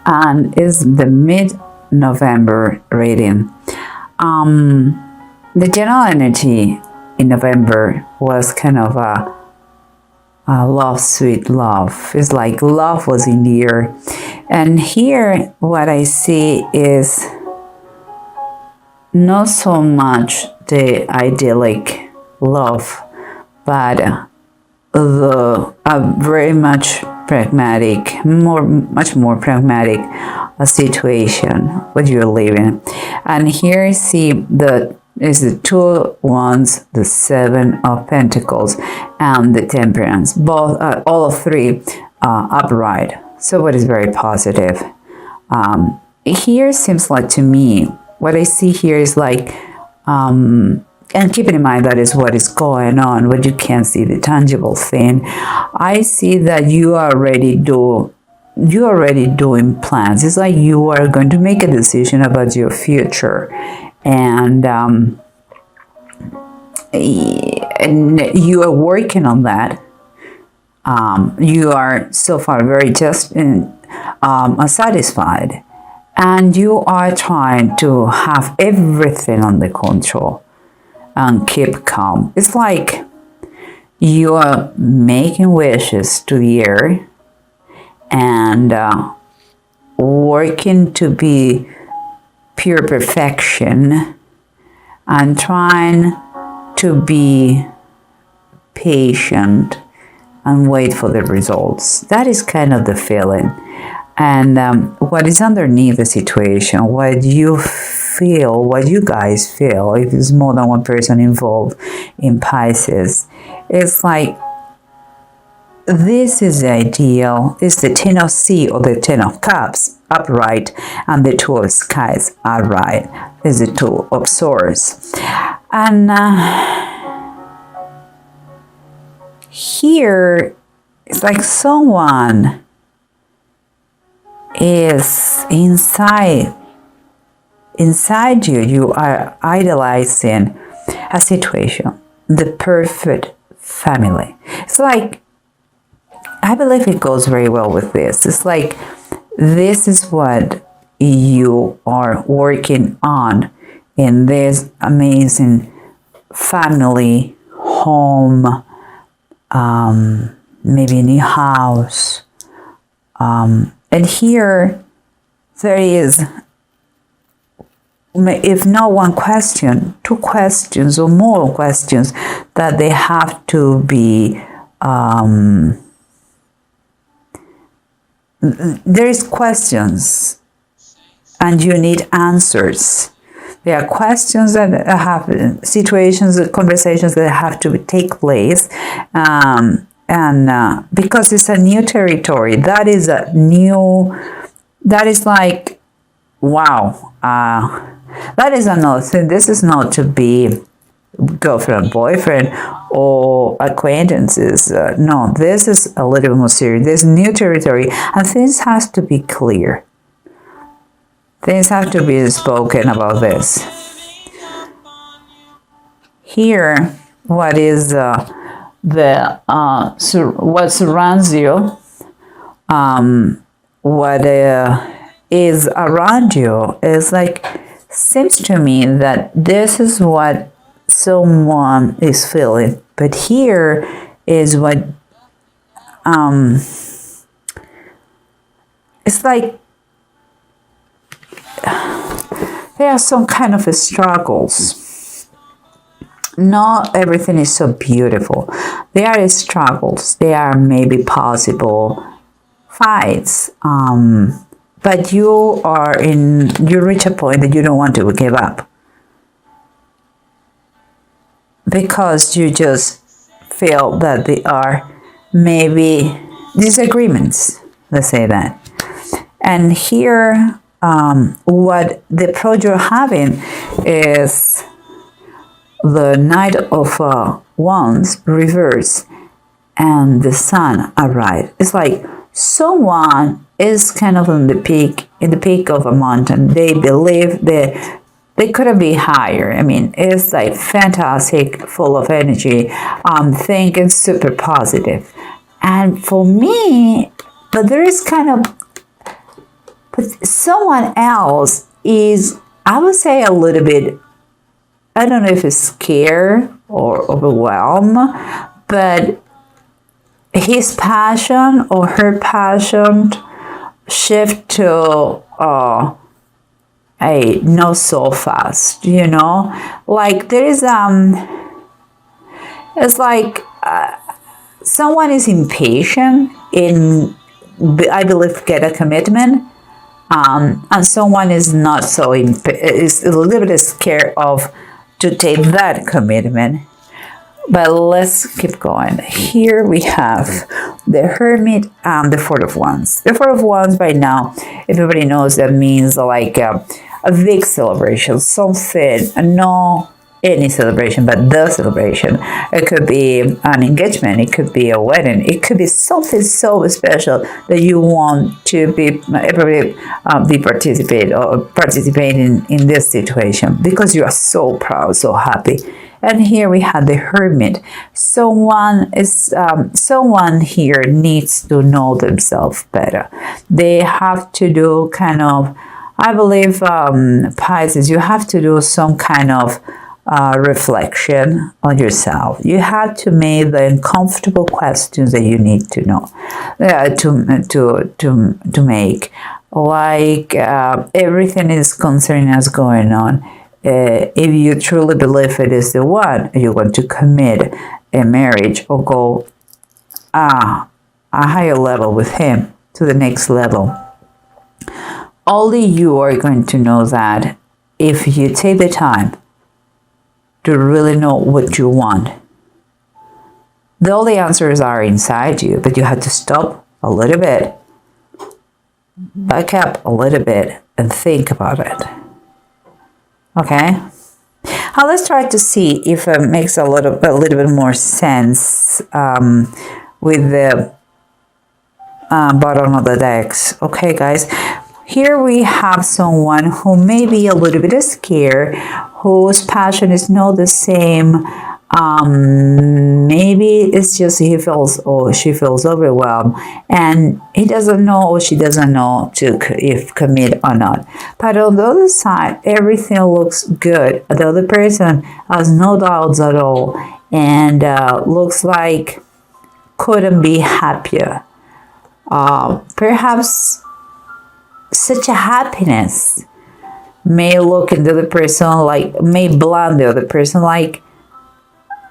and is the mid-November reading. The general energy in November was kind of a love, sweet love. It's like love was in the air. And here what I see is not so much the idyllic love, but a very much pragmatic, much more pragmatic situation what you're living. And here I see the Two of Wands, the Seven of Pentacles, and the Temperance. Both, all three, upright. So what is very positive. Here seems like to me, what I see here is like, and keeping in mind that is what is going on, but you can't see the tangible thing. I see that you are already doing plans. It's like you are going to make a decision about your future, and you are working on that. You are so far very just satisfied, and you are trying to have everything under control and keep calm. It's like you are making wishes to the air and working to be pure perfection and trying to be patient and wait for the results. That is kind of the feeling. And what is underneath the situation, what you feel, what you guys feel, if there's more than one person involved in Pisces, it's like this is the ideal. It's the Ten of Sea or the Ten of Cups upright, and the Two of Skies upright is the Two of Swords. And here it's like someone is inside you. You are idolizing a situation, the perfect family. It's like, I believe it goes very well with this. It's like, this is what you are working on in this amazing family, home, maybe a new house. And here there is, if not one question, two questions or more questions that they have to be, there is questions and you need answers. There are questions that have situations, conversations that have to take place. And because it's a new territory, that is like, wow, that is another thing. This is not to be girlfriend, boyfriend, or acquaintances. No, this is a little more serious. This new territory, and things has to be clear. Things have to be spoken about this. Here, what is what surrounds you, what is around you is like, seems to me that this is what someone is feeling, but here is what it's like there are some kind of struggles. Not everything is so beautiful. There are struggles. There are maybe possible fights. But you reach a point that you don't want to give up. Because you just feel that there are maybe disagreements, let's say that. And here, what the approach you're having is the Knight of Wands reverse and the Sun upright. It's like someone is kind of in the peak of a mountain. They believe that they couldn't be higher. I mean, it's like fantastic, full of energy, thinking super positive. And for me, but there is kind of Someone else is, I would say, a little bit, I don't know if it's scared or overwhelmed, but his passion or her passion shift to a not so fast, you know, like there is it's like someone is impatient in, I believe, get a commitment, and someone is not so is a little bit scared of to take that commitment. But let's keep going. Here we have the Hermit and the Four of Wands. The Four of Wands, by now, everybody knows that means like a big celebration, something, no any celebration, but the celebration. It could be an engagement, it could be a wedding, it could be something so special that you want to be everybody be participating in this situation because you are so proud, so happy. And here we have the Hermit. Someone here needs to know themselves better. They have to do kind of, I believe, Pisces, you have to do some kind of reflection on yourself. You have to make the uncomfortable questions that you need to know, to make. Like everything is concerning us going on. If you truly believe it is the one, you want to commit a marriage or go a higher level with him, to the next level. Only you are going to know that if you take the time to really know what you want. All the answers are inside you, but you have to stop a little bit, back up a little bit, and think about it. Okay? Now let's try to see if it makes a little bit more sense with the bottom of the decks. Okay, guys? Here we have someone who may be a little bit scared, whose passion is not the same. Maybe it's just he feels or she feels overwhelmed, and he doesn't know or she doesn't know if commit or not. But on the other side, everything looks good. The other person has no doubts at all, and looks like couldn't be happier. Perhaps such a happiness may look in the other person like, may blind the other person like,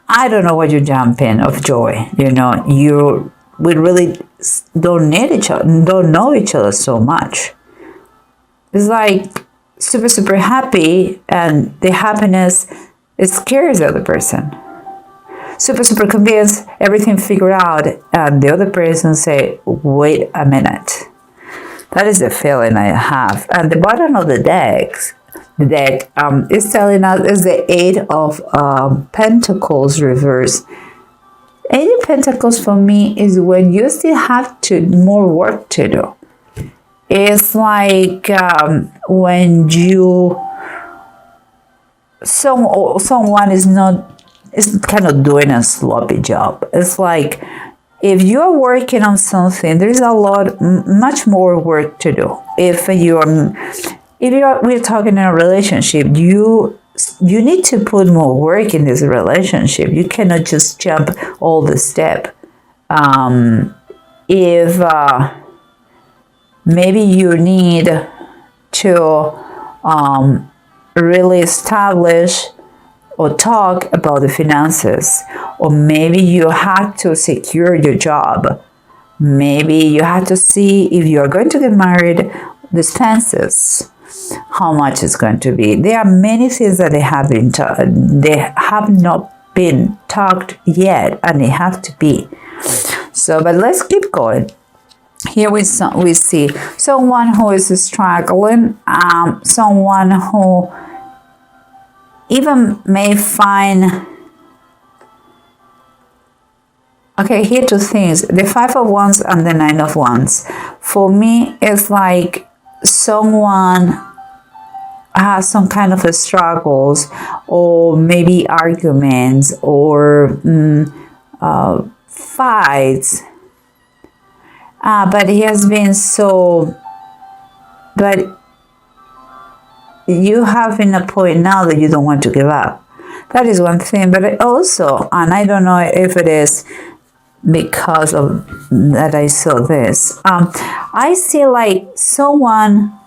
I don't know what you're jumping of joy. You know, we really don't need each other, don't know each other so much. It's like super, super happy, and the happiness, it scares the other person. Super, super convinced, everything figured out, and the other person say, wait a minute. That is the feeling I have. And the bottom of the deck is telling us is the Eight of Pentacles reverse. Eight of Pentacles for me is when you still have more work to do. It's like when someone is kind of doing a sloppy job. It's like, if you're working on something, there's much more work to do. If we're talking in a relationship, you need to put more work in this relationship. You cannot just jump all the step. If maybe you need to really establish or talk about the finances, or maybe you have to secure your job. Maybe you have to see if you are going to get married, the expenses, how much it's going to be. There are many things that they have not been talked yet, and they have to be. So, but let's keep going. Here we see someone who is struggling, someone who even may find, okay, here two things, the Five of Wands and the Nine of Wands. For me, it's like someone has some kind of struggles, or maybe arguments, or fights, but he has been so but you have in a point now that you don't want to give up. That is one thing. But I also, and I don't know if it is because of that I saw this, I see like someone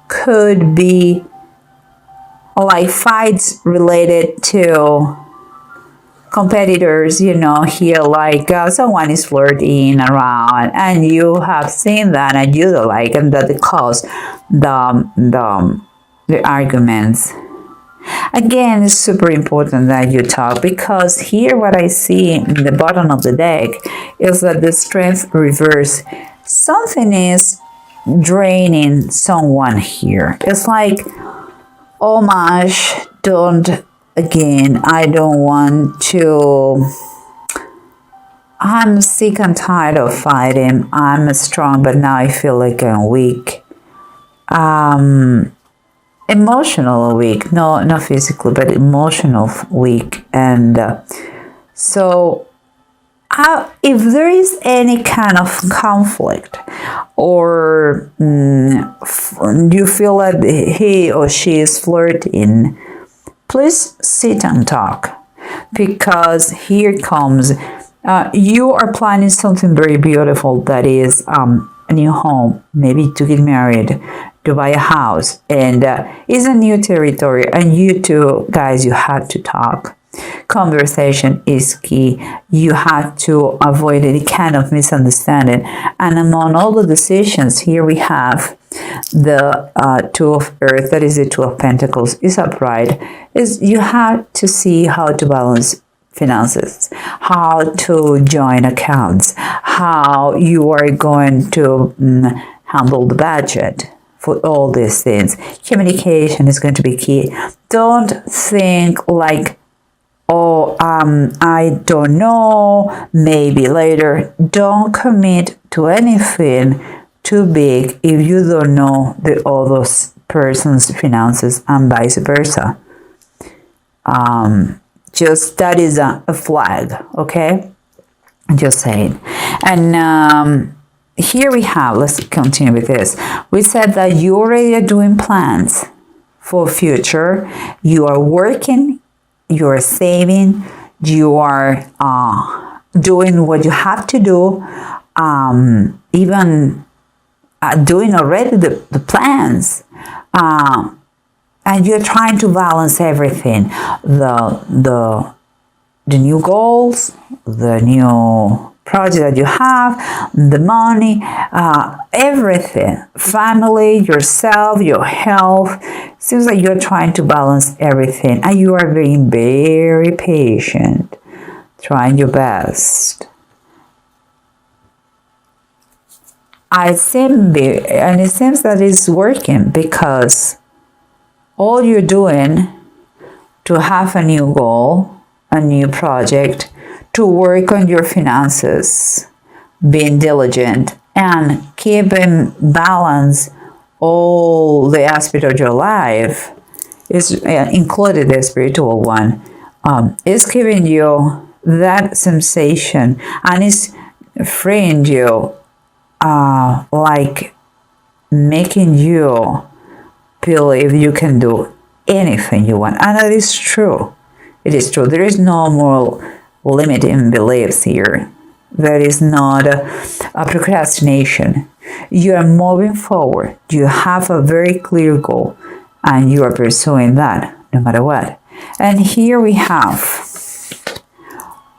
could be like fights related to competitors, here, like someone is flirting around and you have seen that and you don't like, and that cause the arguments. Again, it's super important that you talk, because here what I see in the bottom of the deck is that the strength reverse. Something is draining someone here. It's like, oh my, I don't want to, I'm sick and tired of fighting. I'm strong, but now I feel like I'm weak. Emotional weak, no, not physically, but emotional weak. And so if there is any kind of conflict, or you feel that he or she is flirting, please sit and talk, because here comes, you are planning something very beautiful, that is a new home, maybe to get married, to buy a house, and it's a new territory, and you two guys, you have to talk. Conversation is key. You have to avoid any kind of misunderstanding. And among all the decisions, here we have the Two of Earth, that is the Two of Pentacles, is upright. Is you have to see how to balance finances, how to join accounts, how you are going to handle the budget. For all these things, communication is going to be key. Don't think like, oh, I don't know, maybe later. Don't commit to anything too big if you don't know the other person's finances, and vice versa. Just that is a flag, okay? Just saying. And here we have, let's continue with this. We said that you already are doing plans for future. You are working, you are saving, you are doing what you have to do, even doing already the plans. And you're trying to balance everything. The new goals, the new project that you have, the money, everything, family, yourself, your health. Seems like you're trying to balance everything, and you are being very patient, trying your best. And it seems that it's working, because all you're doing to have a new goal, a new project, to work on your finances, being diligent, and keeping balance all the aspects of your life, is included the spiritual one, is giving you that sensation, and is freeing you, like making you believe you can do anything you want. And that is true. It is true. There is no more limiting beliefs here. There is not a procrastination. You are moving forward. You have a very clear goal, and you are pursuing that no matter what. And here we have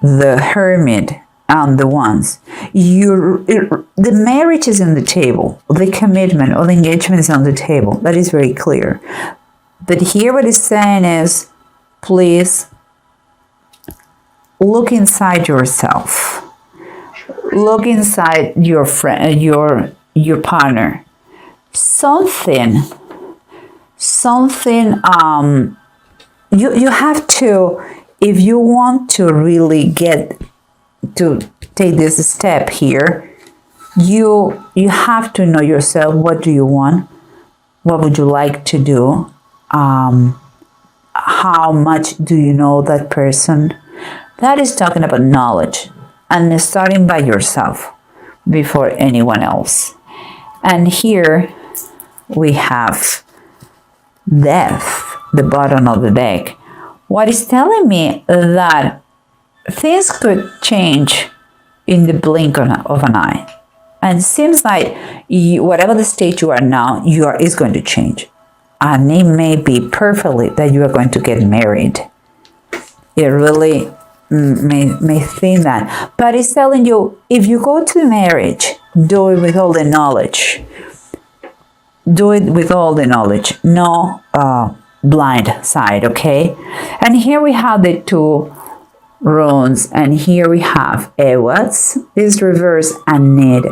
the Hermit and the Wands. The marriage is on the table. The commitment or the engagement is on the table. That is very clear. But here what it's saying is, please look inside yourself. Look inside your friend, your partner. Something. You have to, if you want to really get to take this step here, you have to know yourself. What do you want? What would you like to do? How much do you know that person? That is talking about knowledge, and starting by yourself before anyone else. And here we have death, the bottom of the deck. What is telling me that things could change in the blink of an eye. And it seems like whatever the state you are now, is going to change. And it may be perfectly that you are going to get married. It really may think that. But it's telling you, if you go to marriage, do it with all the knowledge. Do it with all the knowledge. No blind side, okay? And here we have the two runes, and here we have Ewas, this reverse and need.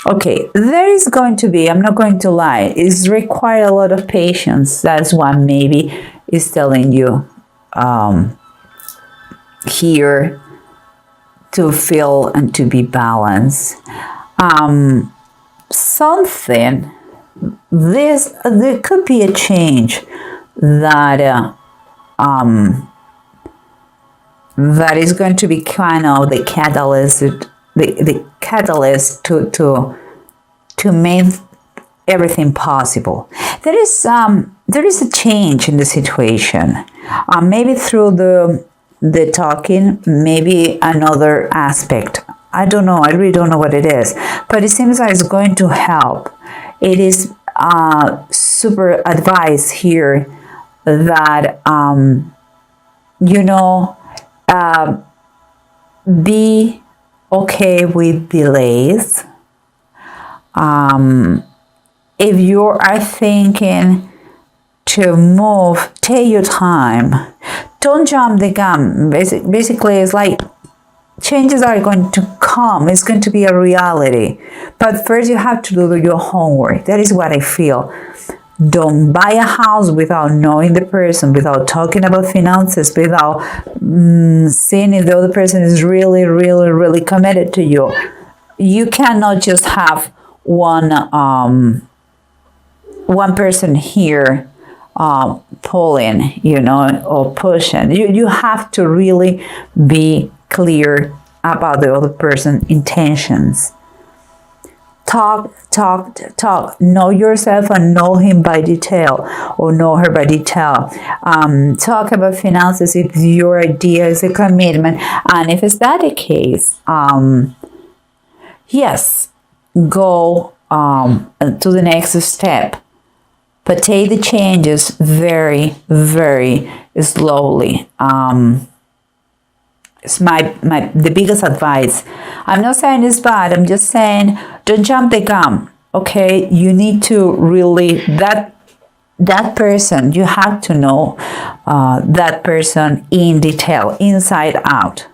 Okay, there is going to be, I'm not going to lie, it's require a lot of patience. That's what maybe is telling you here, to feel and to be balanced. Something, there could be a change that that is going to be kind of the catalyst, the catalyst to make everything possible. There is a change in the situation, maybe through the talking, maybe another aspect. I don't know. I really don't know what it is, but it seems like it's going to help. It is super advice here that you know. Be okay with delays. If you are thinking to move, take your time. Don't jump the gun. Basically, it's like changes are going to come. It's going to be a reality. But first you have to do your homework. That is what I feel. Don't buy a house without knowing the person, without talking about finances, without seeing if the other person is really, really, really committed to you. You cannot just have one person here pulling, or pushing. You have to really be clear about the other person's intentions. Talk. Know yourself and know him by detail, or know her by detail. Talk about finances if your idea is a commitment. And if it's that the case, yes, go to the next step. But take the changes very, very slowly. It's the biggest advice. I'm not saying it's bad. I'm just saying don't jump the gun. Okay, you need to really that person. You have to know that person in detail, inside out.